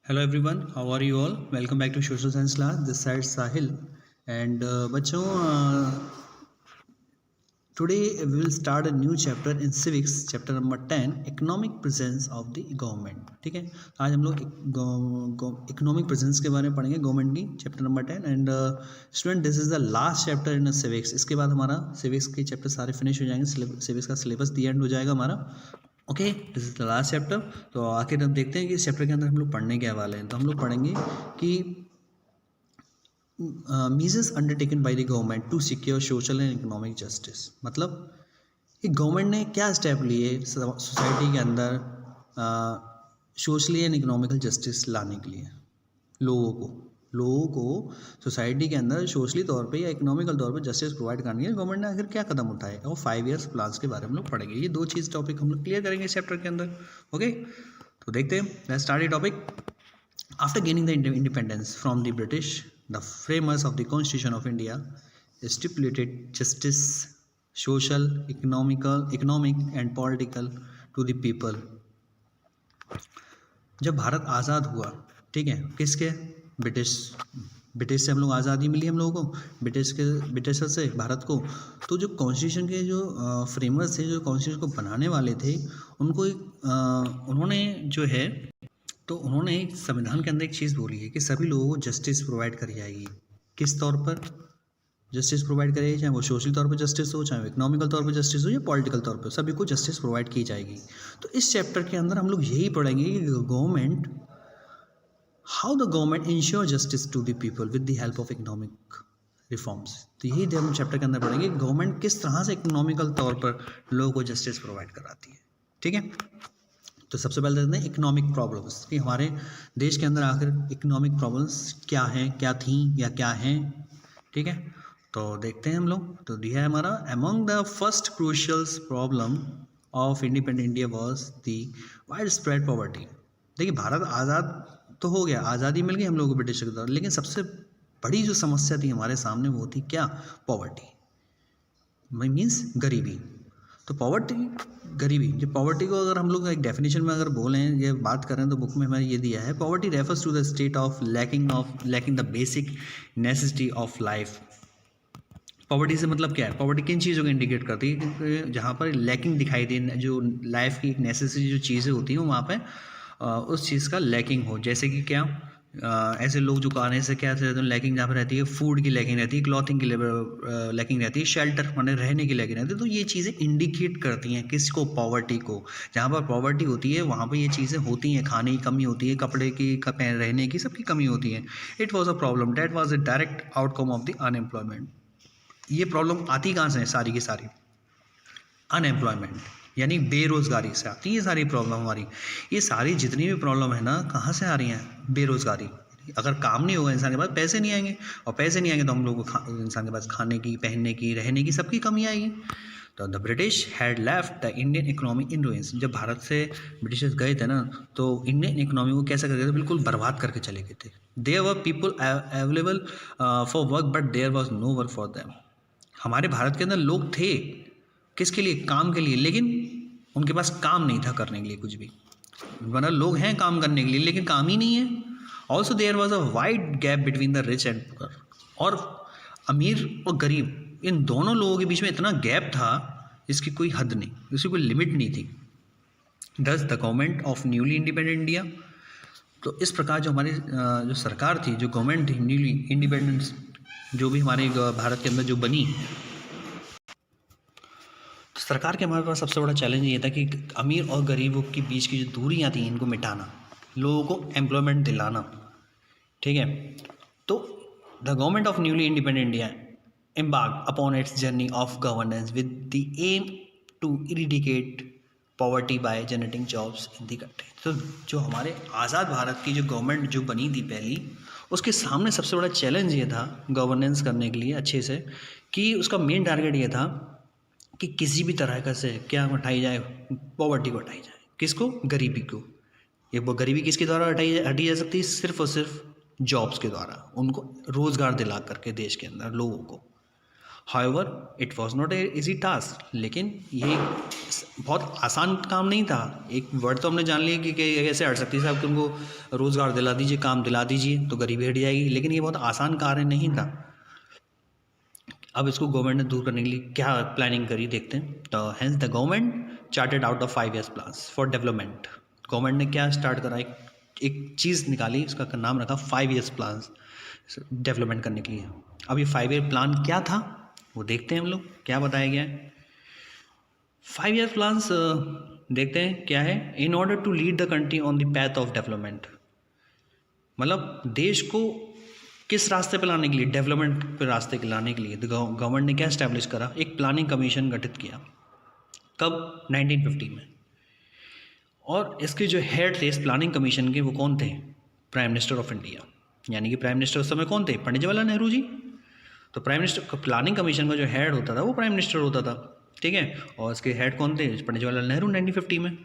Hello everyone, how are you all? Welcome back to social science class. This side Sahil and बच्चों, today we will start a new chapter in civics, chapter number 10, economic presence of the government. ठीक है, आज हम लोग economic presence के बारे में पढ़ेंगे गवर्नमेंट की, chapter number 10। And student, this is the last chapter in civics. इसके बाद हमारा सिविक्स के चैप्टर सारे फिनिश हो जाएंगे, सिविक्स का सिलेबस दी एंड हो जाएगा हमारा। Okay, this is the last chapter. तो आखिर हम देखते हैं कि इस चैप्टर के अंदर हम लोग पढ़ने के वाले हैं। तो हम लोग पढ़ेंगे कि measures undertaken by the government to secure social and economic justice। मतलब कि गवर्नमेंट ने क्या स्टेप लिए सोसाइटी के अंदर सोशली एंड इकोनॉमिकल जस्टिस लाने के लिए। लोगों को सोसाइटी के अंदर सोशली तौर पे या इकोनॉमिकल तौर पे जस्टिस प्रोवाइड करने के लिए गवर्नमेंट ने आखिर क्या कदम उठाए, और 5 ईयर्स प्लान्स के बारे में हम लोग पढ़ेंगे। ये दो चीज़ टॉपिक हम लोग क्लियर करेंगे इस चैप्टर के अंदर। ओके, तो देखते हैं, let's start the topic. After gaining the independence from the British, the framers of the Constitution of India stipulated justice, social, economic and political to the people। जब भारत आज़ाद हुआ, ठीक है, किसके? ब्रिटिश से हम लोग आज़ादी मिली हम लोगों को, ब्रिटिशर से भारत को। तो जो कॉन्स्टिट्यूशन के जो फ्रेमर्स थे, जो कॉन्स्टिट्यूशन को बनाने वाले थे, उनको उन्होंने जो है, तो उन्होंने एक संविधान के अंदर एक चीज़ बोली है कि सभी लोगों को जस्टिस प्रोवाइड करी जाएगी। किस तौर पर जस्टिस प्रोवाइड करी जाएगी? चाहे वो सोशल तौर पर जस्टिस हो, चाहे वो इकोनॉमिकल तौर पर जस्टिस हो, या पॉलिटिकल तौर पर, सभी को जस्टिस प्रोवाइड की जाएगी। तो इस चैप्टर के अंदर हम लोग यही पढ़ेंगे कि how the government ensure justice to the people with the help of economic reforms. तो यही हम चैप्टर के अंदर पढ़ेंगे, गवर्नमेंट किस तरह से इकोनॉमिकल तौर पर लोगों को जस्टिस प्रोवाइड कराती है। ठीक है, तो सबसे पहले देखते हैं इकोनॉमिक प्रॉब्लम्स, कि हमारे देश के अंदर आखिर इकोनॉमिक प्रॉब्लम्स क्या हैं, क्या थी या क्या हैं। ठीक है, तो देखते हैं हम लोग। तो दिया है हमारा, among the first crucial problem of independent India was the wide spread poverty. देखिए, भारत आज़ाद तो हो गया, आज़ादी मिल गई हम लोगों को ब्रिटिश के द्वारा, लेकिन सबसे बड़ी जो समस्या थी हमारे सामने वो थी क्या? पॉवर्टी, मीन्स गरीबी। तो गरीबी, जो पॉवर्टी को अगर हम लोग एक डेफिनेशन में अगर बोलें, ये बात करें, तो बुक में हमें ये दिया है, poverty refers to the state of lacking the basic necessity of life. Poverty से मतलब क्या है? पॉवर्टी किन चीज़ों को इंडिकेट करती है? जहाँ पर लैकिंग दिखाई दे, जो लाइफ की एक नेसेसिटी जो चीज़ें होती हैं वहाँ पे उस चीज़ का लैकिंग हो। जैसे कि क्या, ऐसे लोग जो आने से क्या लैकिंग जहाँ पर रहती है, फूड की लैकिंग रहती है, क्लॉथिंग की लैकिंग रहती है, शेल्टर माने रहने की लैकिंग रहती है। तो ये चीज़ें इंडिकेट करती हैं किसको? पॉवर्टी को। जहाँ पर पॉवर्टी होती है वहाँ पर ये चीज़ें होती हैं, खाने की कमी होती है, कपड़े की, रहने की, सबकी कमी होती है। It was a problem that was a direct outcome of the unemployment. ये प्रॉब्लम आती कहाँ से है? सारी की सारी अनएम्प्लॉयमेंट यानी बेरोज़गारी से आती है ये सारी प्रॉब्लम हमारी। ये सारी जितनी भी प्रॉब्लम है ना, कहाँ से आ रही हैं? बेरोज़गारी। अगर काम नहीं होगा इंसान के पास, पैसे नहीं आएंगे, और पैसे नहीं आएंगे तो हम लोग को इंसान के पास खाने की, पहनने की, रहने की, सबकी कमी आएगी। तो the British had left the Indian economy in ruins. जब भारत से ब्रिटिशर्स गए थे ना, तो इंडियन इकोनॉमी को कैसा करके थे? बिल्कुल बर्बाद करके चले गए थे। There were people available for work but there was no work for them. हमारे भारत के अंदर लोग थे किसके लिए? काम के लिए, लेकिन उनके पास काम नहीं था करने के लिए कुछ भी। मतलब लोग हैं काम करने के लिए, लेकिन काम ही नहीं है। Also there was a wide gap between the rich and poor. और अमीर और गरीब, इन दोनों लोगों के बीच में इतना गैप था जिसकी कोई हद नहीं, जिसकी कोई लिमिट नहीं थी। दस the government of newly independent India. तो इस प्रकार जो हमारी जो सरकार थी, जो गवर्नमेंट थी न्यूली इंडिपेंडेंस, जो भी हमारे भारत के अंदर जो बनी, तो सरकार के हमारे पास सबसे बड़ा चैलेंज ये था कि अमीर और गरीबों के बीच की जो दूरियां थी इनको मिटाना, लोगों को एम्प्लॉयमेंट दिलाना। ठीक है, तो the government of newly independent India embarked upon its journey of governance with the aim to eradicate poverty by generating jobs in the country। तो जो हमारे आज़ाद भारत की जो गवर्नमेंट जो बनी थी पहली, उसके सामने सबसे बड़ा चैलेंज ये था गवर्नेंस करने के लिए अच्छे से, कि उसका मेन टारगेट ये था कि किसी भी तरह का से क्या हटाई जाए? पॉवर्टी को हटाई जाए। किसको? गरीबी को। ये वो गरीबी किसके द्वारा हटी जा सकती है? सिर्फ और सिर्फ जॉब्स के द्वारा, उनको रोज़गार दिला करके देश के अंदर लोगों को। However it was not a easy task, लेकिन ये बहुत आसान काम नहीं था। एक वर्ड तो हमने जान लिया कि कैसे हट सकती साहब कि उनको रोज़गार दिला दीजिए, काम दिला दीजिए तो गरीबी हट जाएगी, लेकिन ये बहुत आसान कार्य नहीं था। अब इसको गवर्नमेंट ने दूर करने के लिए क्या प्लानिंग करी देखते हैं। तो hence the government chartered out of 5 years plans for development. Government ने क्या स्टार्ट करा, एक चीज़ निकाली, उसका नाम रखा 5 years प्लान्स डेवलपमेंट करने के लिए। अब ये 5 year प्लान क्या था वो देखते हैं हम लोग, क्या बताया गया है। 5 year प्लान्स देखते हैं क्या है। In order to lead the country on the path of development, मतलब देश को किस रास्ते पे लाने के लिए, डेवलपमेंट पे रास्ते के लाने के लिए गवर्नमेंट ने क्या इस्टेब्लिश करा, एक प्लानिंग कमीशन गठित किया। कब? 1950 में। और इसके जो हेड थे इस प्लानिंग कमीशन के, वो कौन थे? प्राइम मिनिस्टर ऑफ इंडिया, यानी कि प्राइम मिनिस्टर उस समय कौन थे? पंडित जवाहरलाल नेहरू जी। तो प्राइम मिनिस्टर प्लानिंग कमीशन का जो हेड होता था वो प्राइम मिनिस्टर होता था, ठीक है। और इसके हेड कौन थे? पंडित जवाहरलाल नेहरू 1950 में।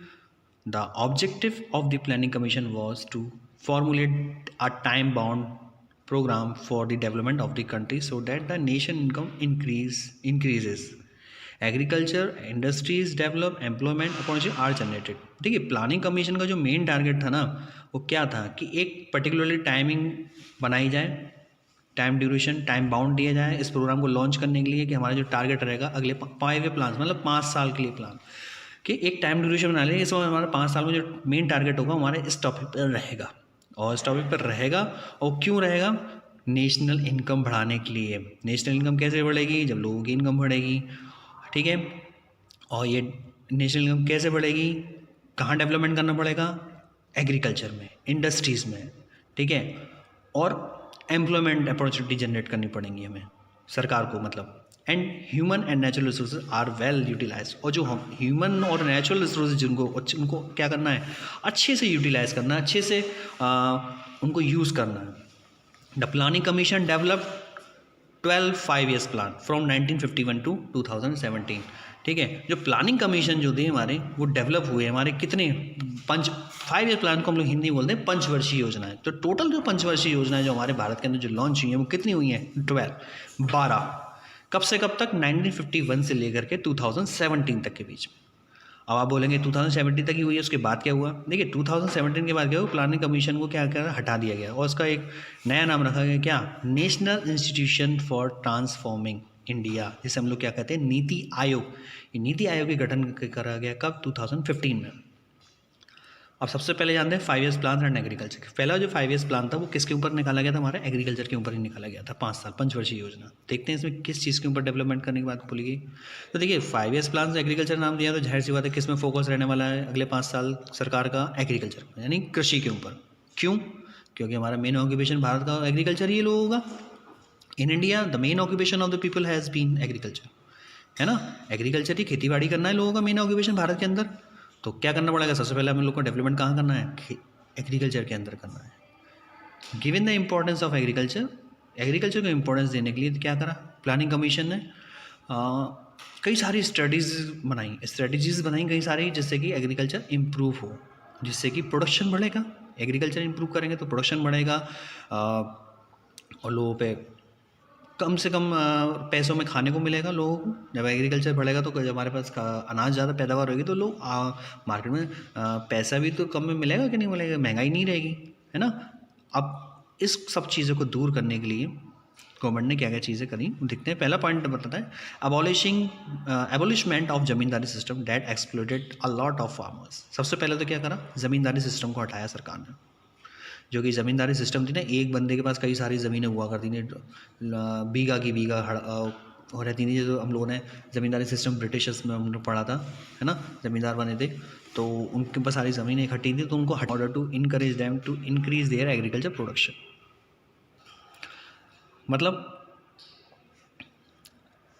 The objective of the planning commission was to formulate a time bound program for the development of the country so that the nation income increases, agriculture industries develop, employment opportunities are generated। देखिए planning commission का जो main target था ना वो क्या था कि एक पर्टिकुलरली टाइमिंग बनाई जाए, टाइम ड्यूरेशन, टाइम बाउंड दिया जाए इस प्रोग्राम को लॉन्च करने के लिए कि हमारा जो टारगेट रहेगा अगले 5 year प्लान, मतलब 5 साल के लिए प्लान, कि एक टाइम ड्यूरेशन बना लें। इसमें हमारा 5 साल में जो मेन टारगेट होगा हमारे इस टॉपिक पर रहेगा, और इस टॉपिक पर रहेगा। और क्यों रहेगा? नेशनल इनकम बढ़ाने के लिए। नेशनल इनकम कैसे बढ़ेगी? जब लोगों की इनकम बढ़ेगी, ठीक है। और ये नेशनल इनकम कैसे बढ़ेगी? कहाँ डेवलपमेंट करना पड़ेगा? एग्रीकल्चर में, इंडस्ट्रीज़ में, ठीक है। और एम्प्लॉयमेंट अपॉर्चुनिटी जनरेट करनी पड़ेंगी हमें, सरकार को, मतलब। And human and natural resources are well utilise, और जो हम ह्यूमन और नेचुरल रिसोर्सेज जिनको उनको क्या करना है? अच्छे से यूटिलाइज करना है, अच्छे से उनको यूज़ करना है। The planning commission develop 12 5 years plan from 1951 to 2017, ठीक है। जो प्लानिंग कमीशन जो थे हमारे वो डेवलप हुए हमारे कितने 5 year प्लान को हम लोग हिंदी बोलते हैं पंचवर्षीय योजनाएं। तो टोटल जो पंचवर्षीय योजनाएं जो हमारे भारत के अंदर जो लॉन्च हुई हैं वो कितनी हुई हैं? 12। कब से कब तक? 1951 से लेकर के 2017 तक के बीच में। अब आप बोलेंगे 2017 तक ही हुई है, उसके बाद क्या हुआ? देखिए 2017 के बाद क्या हुआ? प्लानिंग कमीशन को क्या करा? हटा दिया गया, और उसका एक नया नाम रखा गया, क्या? National institution for transforming India, जिसे हम लोग क्या कहते हैं? नीति आयोग। ये नीति आयोग के गठन करा गया कब? 2015 में। अब सबसे पहले जानते हैं 5 years प्लान एंड एग्रीकल्चर। पहला जो 5 years प्लान था वो किसके ऊपर निकाला गया था? हमारा एग्रीकल्चर के ऊपर ही निकाला गया था, 5 साल पंचवर्षीय योजना। देखते हैं इसमें किस चीज़ के ऊपर डेवलपमेंट करने की बात बोली गई। तो देखिए 5 years प्लान एग्रीकल्चर नाम दिया तो जाहिर सी बात है किस में फोकस रहने वाला है अगले 5 साल सरकार का? एग्रीकल्चर, यानी कृषि के ऊपर। क्यों? क्योंकि हमारा मेन ऑक्यूपेशन भारत का एग्रीकल्चर ही लोगों का। In India the main occupation of the people has been agriculture, है ना। एग्रीकल्चर ही, खेती बाड़ी करना है लोगों का मेन ऑक्यूपेशन भारत के अंदर। तो क्या करना पड़ेगा? सबसे पहले हम लोग को डेवलपमेंट कहाँ करना है? एग्रीकल्चर के अंदर करना है। Given the importance of agriculture, agriculture को इम्पोर्टेंस देने के लिए क्या करा प्लानिंग कमीशन ने? कई सारी स्ट्रेटजीज बनाई कई सारी, जिससे कि एग्रीकल्चर इम्प्रूव हो, जिससे कि प्रोडक्शन बढ़ेगा। एग्रीकल्चर इम्प्रूव करेंगे तो प्रोडक्शन बढ़ेगा, और लोगों पे कम से कम पैसों में खाने को मिलेगा लोगों को। जब एग्रीकल्चर बढ़ेगा तो जब हमारे पास अनाज ज़्यादा पैदावार होगी तो लोग मार्केट में पैसा भी तो कम में मिलेगा कि नहीं मिलेगा? महंगाई नहीं रहेगी, है ना। अब इस सब चीज़ों को दूर करने के लिए गवर्नमेंट ने क्या क्या चीज़ें करी देखते हैं। पहला पॉइंट बताता है abolishment of zamindari system that exploited a lot of farmers. सबसे पहले तो क्या करा? ज़मींदारी सिस्टम को हटाया सरकार ने। जो कि ज़मींदारी सिस्टम थी ना, एक बंदे के पास कई सारी ज़मीनें हुआ करती थी, बीघा की बीघा हो रहती थी। जो हम लोगों ने ज़मींदारी सिस्टम ब्रिटिशर्स में हमने पढ़ा था, है ना, ज़मींदार बने थे तो उनके पास सारी ज़मीनें इकट्ठी थी, तो उनको order to encourage them to increase their agriculture production. मतलब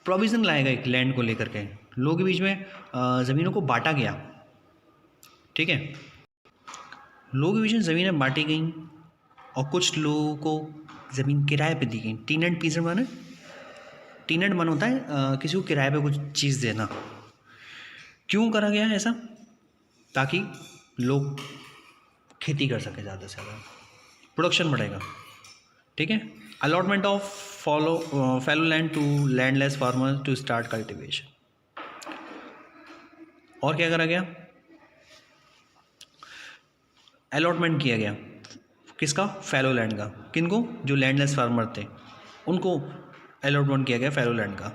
प्रोविज़न लाएगा एक लैंड को लेकर के, लोगों के बीच में ज़मीनों को बांटा गया, ठीक है। लोगों के बीच में ज़मीनें बांटी गई और कुछ लोगों को ज़मीन किराए पे दी गई। टीनेंट पीसेंट माने, टीनेंट मन होता है किसी को किराए पे कुछ चीज़ देना। क्यों करा गया ऐसा? ताकि लोग खेती कर सके, ज़्यादा से ज़्यादा प्रोडक्शन बढ़ेगा, ठीक है। Allotment of fallow land to landless farmer to start cultivation. और क्या करा गया, अलॉटमेंट किया गया किसका, फैलो लैंड का। किनको, जो लैंडलेस फार्मर थे उनको अलॉटमेंट किया गया फैलो लैंड का।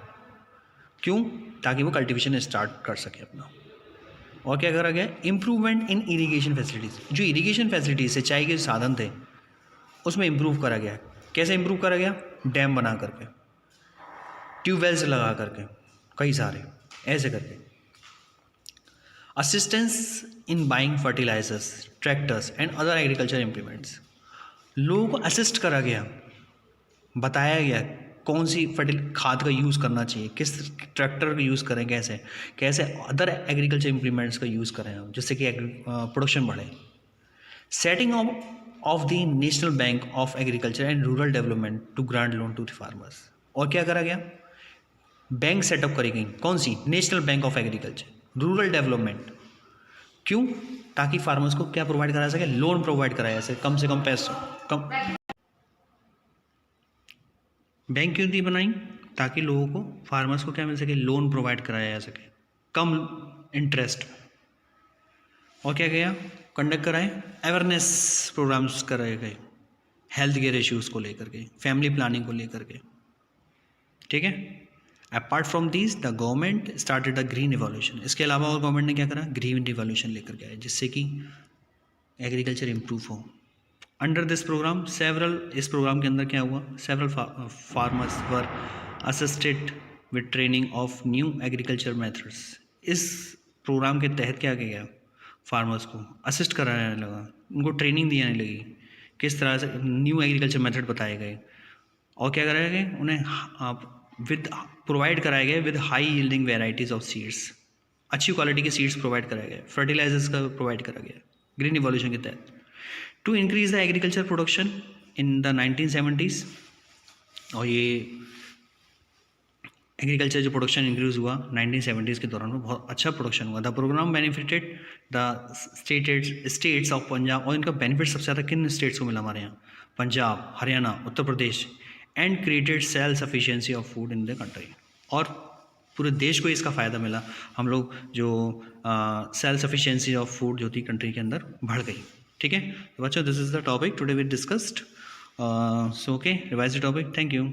क्यों, ताकि वो कल्टीवेशन स्टार्ट कर सके अपना। और क्या करा गया, इम्प्रूवमेंट इन इरिगेशन फैसिलिटीज़। जो इरिगेशन फैसिलिटीज सिंचाई के साधन थे उसमें इम्प्रूव करा गया। कैसे इम्प्रूव करा गया, डैम बना करके, ट्यूबवेल्स लगा करके, कई सारे ऐसे करके। Assistance in buying fertilisers, tractors and other agriculture implements. लोगों को असिस्ट करा गया, बताया गया कौन सी खाद का यूज़ करना चाहिए, किस ट्रैक्टर का यूज़ करें, कैसे कैसे अदर एग्रीकल्चर इम्प्लीमेंट्स का यूज़ करें हम, जिससे कि प्रोडक्शन बढ़े। Setting of the national bank of agriculture and rural development to grant loan to the farmers. और क्या करा गया, बैंक सेटअप करी गई, कौन सी, national bank of agriculture rural development. क्यों, ताकि फार्मर्स को क्या प्रोवाइड करा सके, लोन प्रोवाइड कराया से कम पैसे कम। बैंक क्यों थी बनाई, ताकि लोगों को, फार्मर्स को क्या मिल सके, लोन प्रोवाइड कराया जा सके कम इंटरेस्ट। और क्या किया, कंडक्ट कराए अवेयरनेस प्रोग्राम्स कराए गए, हेल्थ केयर इश्यूज़ को लेकर के, फैमिली प्लानिंग को लेकर के। ठीक है। Apart from this the government started the green revolution. इसके अलावा और गवर्नमेंट ने क्या करा, ग्रीन रिवॉल्यूशन लेकर के आए, जिससे कि एग्रीकल्चर इम्प्रूव हो। अंडर दिस प्रोग्राम सेवरल, इस प्रोग्राम के अंदर क्या हुआ, several farmers were assisted with training of new agriculture methods. इस प्रोग्राम के तहत क्या किया गया, फार्मर्स को असिस्ट कराने लगा, उनको ट्रेनिंग दी जाने लगी, किस तरह से न्यू एग्रीकल्चर मेथड बताए गए। और क्या कराया गया, उन्हें विद प्रोवाइड कराए गए with high yielding varieties of seeds, अच्छी क्वालिटी के सीड्स प्रोवाइड कराए गए, फर्टिलाइजर्स का प्रोवाइड करा गया ग्रीन रिवॉल्यूशन के तहत। To increase the agriculture production in the 1970s। और ये एग्रीकल्चर जो प्रोडक्शन इंक्रीज हुआ 1970s के दौरान में, बहुत अच्छा प्रोडक्शन हुआ। The programme benefited the states of Punjab. और इनका बेनिफिट सबसे ज़्यादा किन स्टेट्स को मिला, हमारे यहाँ Punjab, Haryana, Uttar Pradesh. And created self sufficiency of food in the country. और पूरे देश को इसका फ़ायदा मिला, हम लोग जो सेल्फ सफिशिएंसी ऑफ फूड जो थी कंट्री के अंदर बढ़ गई। ठीक है, तो बच्चों this is the topic today we discussed. So okay, revise the topic. Thank you.